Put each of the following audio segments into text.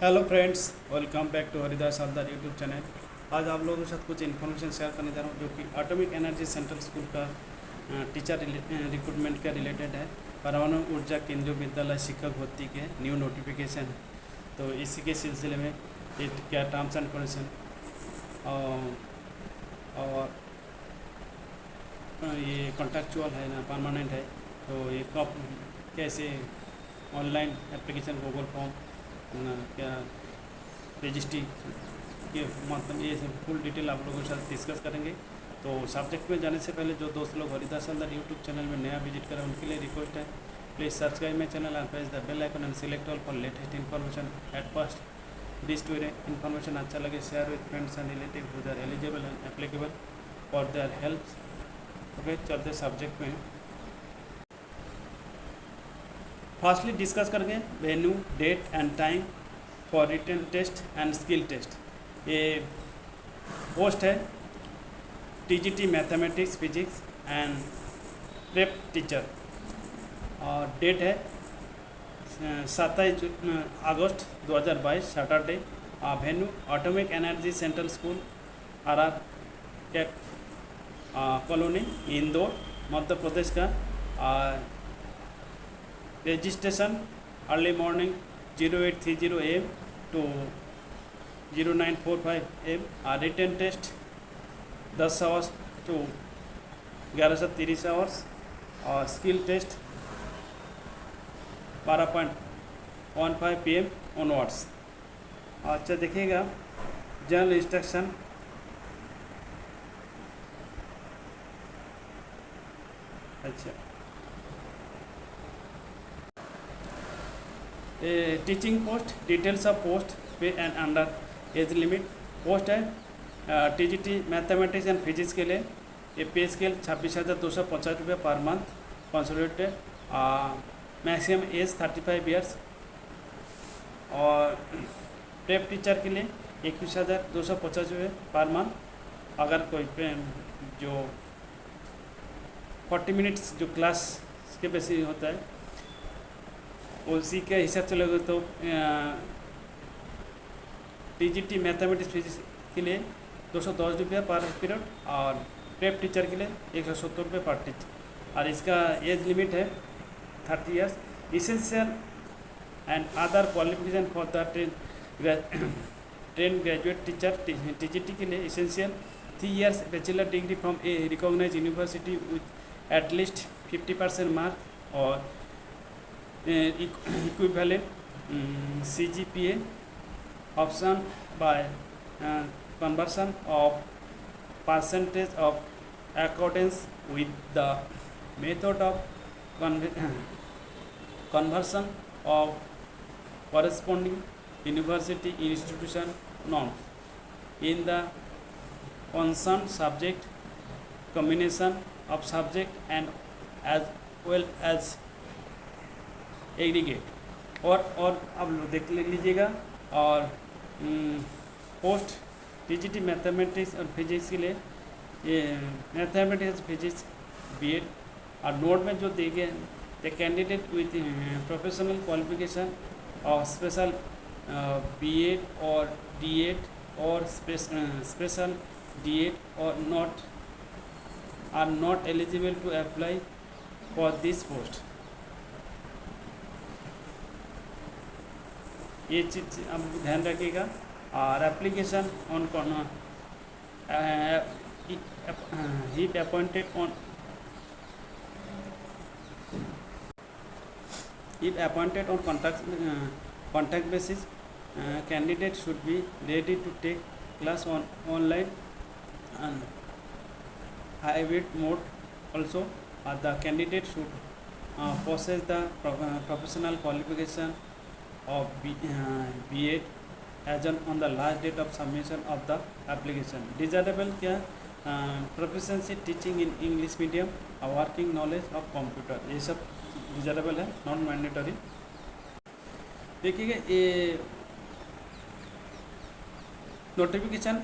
Hello friends, welcome back to Haridas Haldar YouTube channel. आज आप लोगों के साथ कुछ इन्फॉर्मेशन शेयर करने जा रहा हूँ जो कि एटॉमिक एनर्जी सेंट्रल स्कूल का टीचर रिक्रूटमेंट का रिलेटेड है। परमाणु ऊर्जा केंद्रीय विद्यालय शिक्षक भर्ती के न्यू नोटिफिकेशन है। तो इसी के सिलसिले में ये क्या टर्म्स एंड कंडीशन और ये कॉन्ट्रैक्चुअल है ना परमानेंट है, तो ये कब कैसे ऑनलाइन एप्लीकेशन गूगल फॉर्म क्या रजिस्ट्री के मतलब ये फुल डिटेल आप लोगों के साथ डिस्कस करेंगे। तो सब्जेक्ट में जाने से पहले जो दोस्त लोग हरिदास हलदर यूट्यूब चैनल में नया विजिट करें उनके लिए रिक्वेस्ट है, please subscribe my channel and press the bell icon and select all for latest information at first. This to information अच्छा लगे share with friends and relative who are eligible and applicable for their help. Okay, चलते subject में। Firstly discuss करेंगे venue, date and time for written test and skill test. ये post है TGT mathematics physics and prep teacher और date है 27 अगस्त 2022 Saturday. Venue Atomic energy central School RR CAT colony Indore Madhya Pradesh का। Registration early morning 0830 AM to 0945 AM। Written test 10 hours to 11:30 hours और skill test 12:15 PM onwards. अच्छा देखिएगा general instruction. अच्छा teaching post, details of post, pay and under age limit. Post है TGT mathematics and physics के लिए ये pay scale 26,250 रुपये per month consolidated. Maximum age 35 years और प्रेप टीचर के लिए 21,250 रुपये पर मंथ। अगर कोई जो 40 मिनट्स जो क्लास के बेसिस होता है उसी के हिसाब से लगे तो टीजीटी मैथमेटिक्स फिजिक्स के लिए 210 रुपये पर पीरियड और प्रेप टीचर के लिए 170 रुपये पर टीचर। और इसका एज लिमिट है 30 years. Essential and other qualification for the train graduate teacher TGT के लिए essential 3 years bachelor degree from a recognise university with at least 50% mark और equivalent CGPA option by conversion of percentage of accordance with the method of conversion of corresponding university institution norms in the concerned subject combination of subject and as well as aggregate. और अब देख लीजिएगा। और post TGT mathematics और physics के लिए ये mathematics physics BEd और नोट में जो देंगे the candidate with professional qualification और स्पेशल बीएड और डीएड और स्पेशल डीएड और are not eligible to apply for this post. ये चीज़ आप ध्यान रखिएगा। और application on if appointed on contact basis, candidate should be ready to take class on online and hybrid mode also. The candidate should possess the professional qualification of BEd as on the last date of submission of the application. Desirable क्या proficiency teaching in English medium और working knowledge of computer, ये सब desirable है, non mandatory. देखिएगा ये notification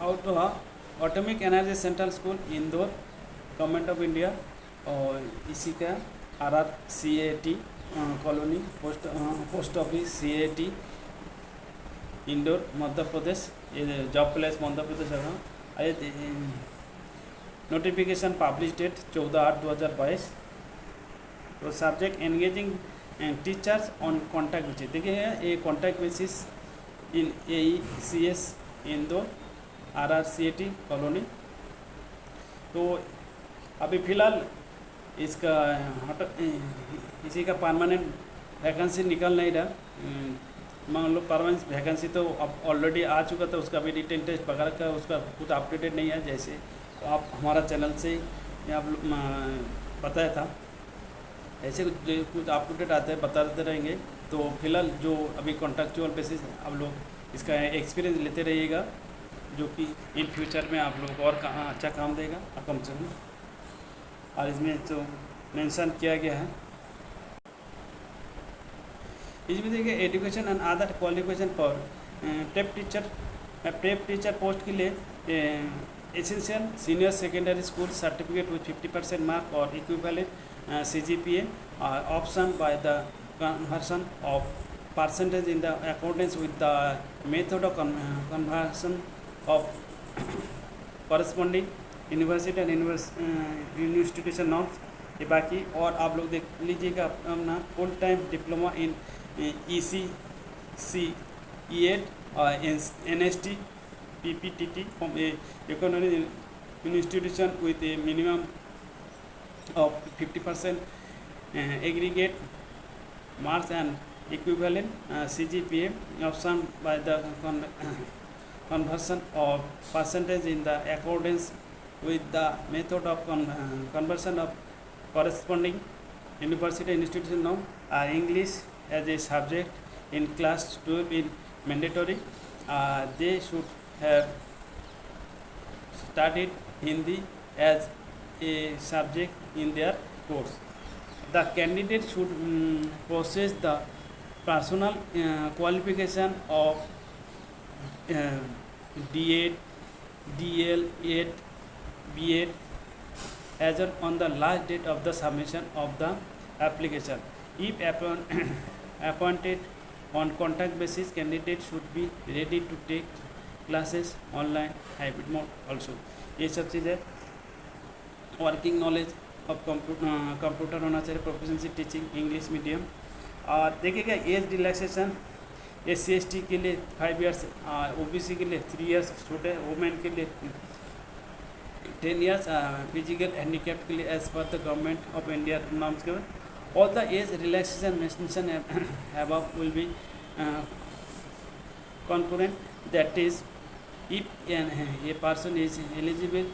out of atomic energy central school Indore government of India और इसी का RR CAT colony post office CAT Indore Madhya Pradesh, ये जॉब प्लेस मध्य प्रदेश है। Notification publish date 14/8/2022। तो subject engaging teachers on contact basis. देखिए ये contact basis in AECS Indore RRCAT colony. तो अभी फ़िलहाल इसका इसी का परमानेंट वैकेंसी निकल नहीं रहा। मान लो परमानेंट वैकेंसी तो अब ऑलरेडी आ चुका था, उसका भी रिटन टेस्ट वगैरह का उसका कुछ अपडेटेड नहीं है। जैसे तो आप हमारा चैनल से ही आप बताया था, ऐसे कुछ अपडेट आते हैं बताते रहेंगे। तो फिलहाल जो अभी कॉन्ट्रैक्चुअल बेसिस आप लोग इसका एक्सपीरियंस लेते रहिएगा, जो कि इन फ्यूचर में आप लोग और अच्छा काम देगा कम से कम। और इसमें तो मेंशन किया गया है, इसमें देखिए education and other qualification for prep teacher post के लिए essential senior secondary school certificate with 50% mark और equivalent CGPA option by the conversion of percentage in the accordance with the method of conversion of corresponding university and institution norms। ये बाकी और आप लोग देख लीजिएगा अपना full time diploma in ECC E8 और NST PPTT from a economic institution with a minimum of 50% aggregate marks and equivalent CGPA option by the conversion of percentage in the accordance with the method of conversion of corresponding university institution norm are English as a subject in class 12 in mandatory। They should have studied Hindi as a subject in their course। The candidate should possess the personal qualification of D8, DL8, B8 as on the last date of the submission of the application। If appointed on contract basis, candidate should be ready to take classes online hybrid mode also। ये सब चीज़ें working knowledge of computer होना चाहिए, proficiency teaching English medium. और देखिएगा age relaxation SC/ST के लिए 5 years, OBC के लिए 3 इयर्स छोटे, वुमेन के लिए 10 इयर्स, फिजिकल हैंडीकैप के लिए एज पर the government of India norms के। All the age relaxation mention above will be concurrent, that is if a person is eligible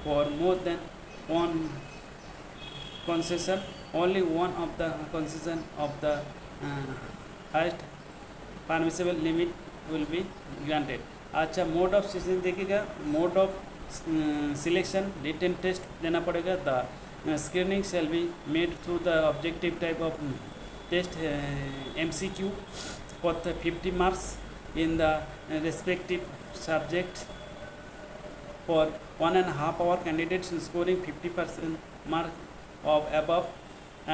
for more than one concession, only one of the concession of the highest permissible limit will be granted। अच्छा, mode of selection देखिएगा, mode of selection written test देना पड़ेगा। The screening shall be made through the objective type of test MCQ for the 50 marks in the respective subject for 1.5 hour। Candidates scoring 50% mark of above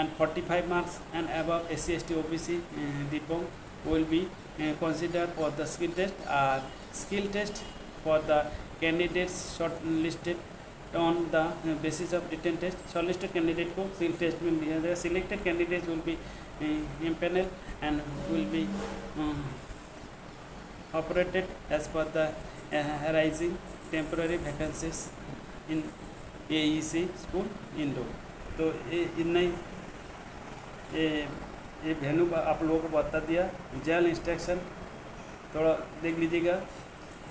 and 45 marks and above SC/ST OBC Dipong will be considered for the skill test। Skill test for the candidates shortlisted on the basis of written test। shortlisted candidate को skill test में लिया जाएगा। selected candidates will be impaneled and will be operated as per the arising temporary vacancies in AEC school Indore. तो इतना ही ये venue आप लोगों को बता दिया। जनरल इंस्ट्रक्शन थोड़ा देख लीजिएगा।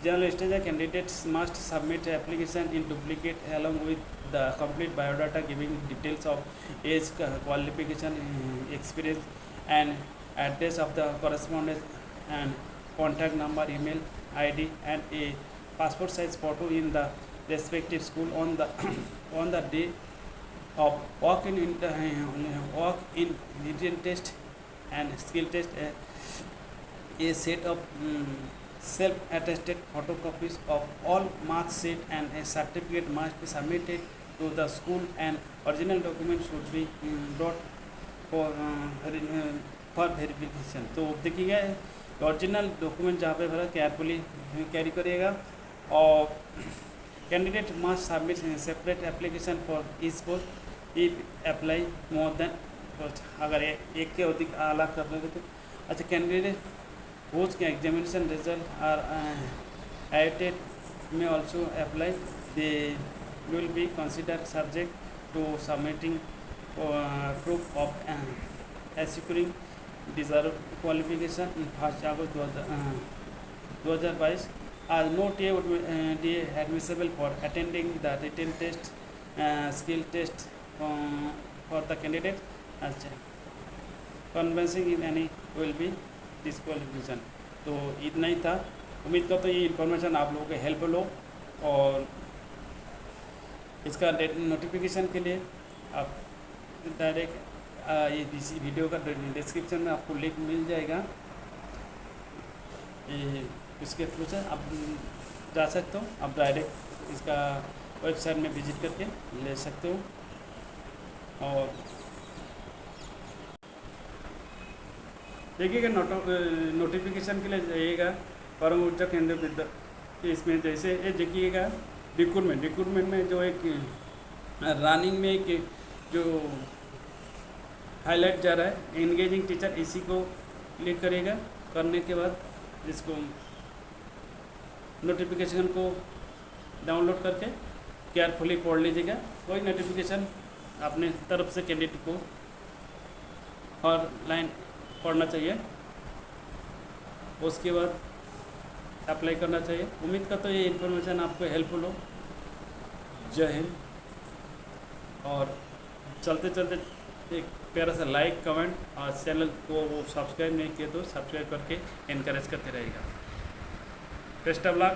General instruction candidates must submit application in duplicate along with the complete biodata giving details of age, qualification, experience and address of the correspondent and contact number, email ID and a passport size photo in the respective school on the day of walk-in written test and skill test। A set of self-attested photocopies of all mark sheet and a certificate must be submitted to the school and original document should be brought for verification। तो देखिएगा original document जहाँ पे भरा carefully carry करिएगा। और candidate must submit separate application for each post if apply more than post, अगर एक के अधिक अलग कर रहे तो। अच्छा, candidate whose examination result are awaited may also apply. They will be considered subject to submitting proof of securing deserved qualification in 1 August 2022. As no TA would be admissible for attending the written test, skill test for the candidate. अच्छा, convincing in any will be disqualification. तो इतना ही था। उम्मीद करता हूँ ये information आप लोगों को हेल्प हो। और इसका नोटिफिकेशन के लिए आप डायरेक्ट ये इसी वीडियो का डिस्क्रिप्शन में आपको लिंक मिल जाएगा, ये इसके थ्रू से आप जा सकते हो। आप डायरेक्ट इसका वेबसाइट में विजिट करके ले सकते हो। और देखिएगा नोटिफिकेशन के लिए जाइएगा परम ऊर्जा केंद्र विद्या, इसमें जैसे ये देखिएगा रिक्रूटमेंट में जो एक रनिंग में एक जो हाईलाइट जा रहा है एंगेजिंग टीचर, इसी को क्लिक करिएगा। करने के बाद इसको नोटिफिकेशन को डाउनलोड करके केयरफुली पढ़ लीजिएगा। कोई नोटिफिकेशन अपने तरफ से कैंडिडेट को और लाइन पढ़ना चाहिए, उसके बाद अप्लाई करना चाहिए। उम्मीद करता हूँ ये इन्फॉर्मेशन आपको हेल्पफुल हो। जय हिंद। और चलते चलते एक प्यारा सा लाइक कमेंट और चैनल को वो सब्सक्राइब नहीं किए तो सब्सक्राइब करके इनकरेज करते रहेगा। Best of luck.